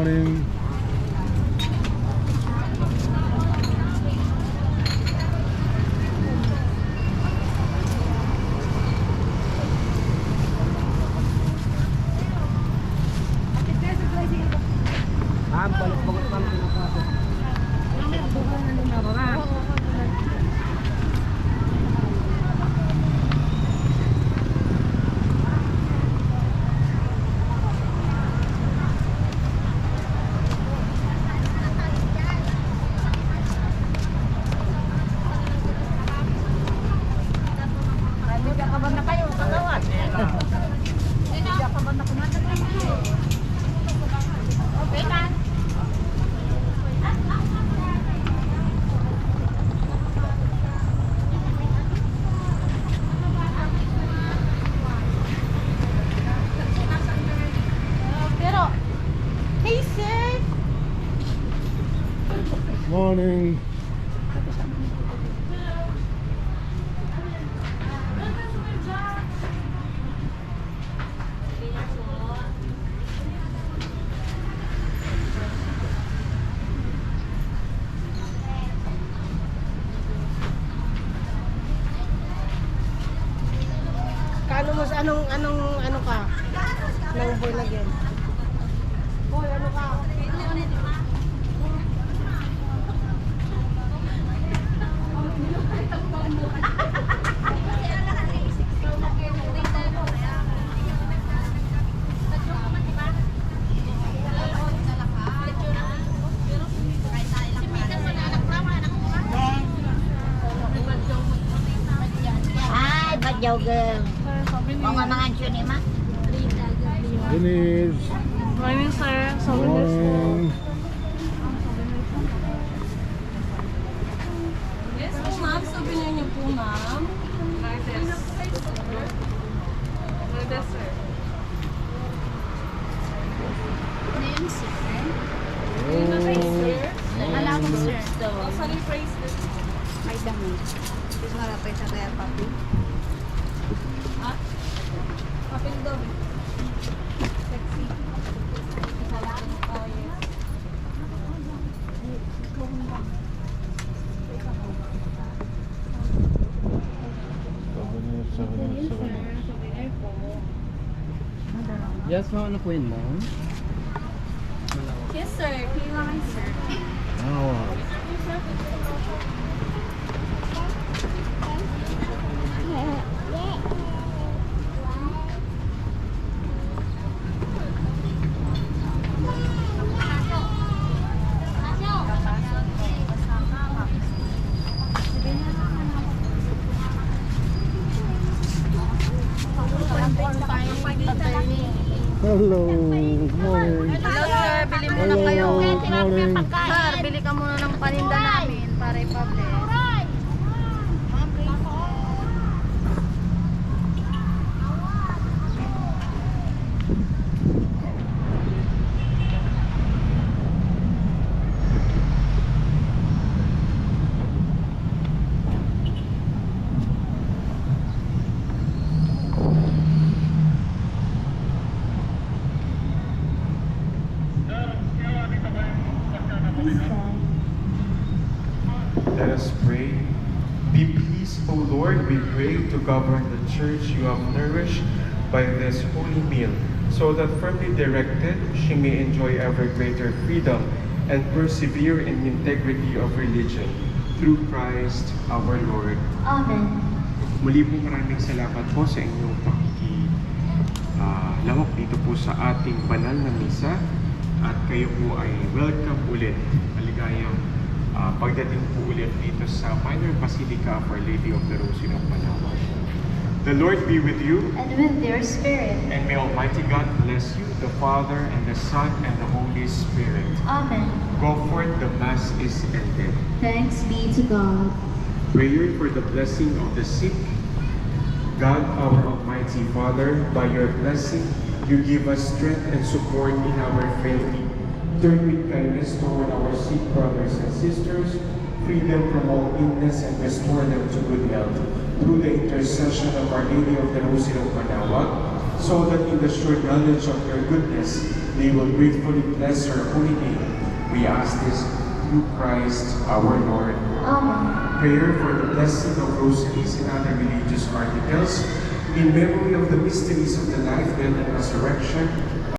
Morning. Morning. Kano mo sa ano ka? Nang boy lagyan. Boy, ano ka? Ay, ba't jogging? Mga ansyo ni ma? Denise. Morning, sir. Morning. Yes po, ma'am. Souvenir niyo po, ma'am. Lourdes. Lourdes, sir. Alam mo, sir. Sorry, bracelet. May dami. Tapos marapay sa kaya papi. Ha? Kapil daw. Sexy. Isa lang. Oh, yes. Yes, ma'am. Ano po yun, ma'am? Yes, sir. Kailangan, sir. Oh. Hello. Morning. Hello, sir. Bili muna Hello. kayo. Morning. Sir, bili ka muna ng paninda namin para ipabless. Let us pray. Be pleased, O Lord, we pray, to govern the church you have nourished by this holy meal, so that firmly directed, she may enjoy ever greater freedom and persevere in integrity of religion. Through Christ our Lord. Amen. Muli po maraming salamat po sa inyong pakikilahok dito po sa ating banal na misa, at kayo po ay welcome ulit. Maligayang pagdating po ulit dito sa Minor Basilica of Our Lady of the Rosary of Manaoag. The Lord be with you, And with your spirit. and may Almighty God bless you, the Father, and the Son, and the Holy Spirit. Amen. Go forth, the Mass is ended. Thanks be to God. Prayer for the blessing of the sick. God, our Almighty Father, by your blessing, you give us strength and support in our frailty. Turn with kindness toward our sick brothers and sisters, free them from all illness, and restore them to good health. Through the intercession of Our Lady of the Rosary of Manaoag, so that in the sure knowledge of your goodness, they will gratefully bless your holy name. We ask this through Christ our Lord. Prayer for the blessing of rosaries and other religious articles in memory of the mysteries of the life, death, and resurrection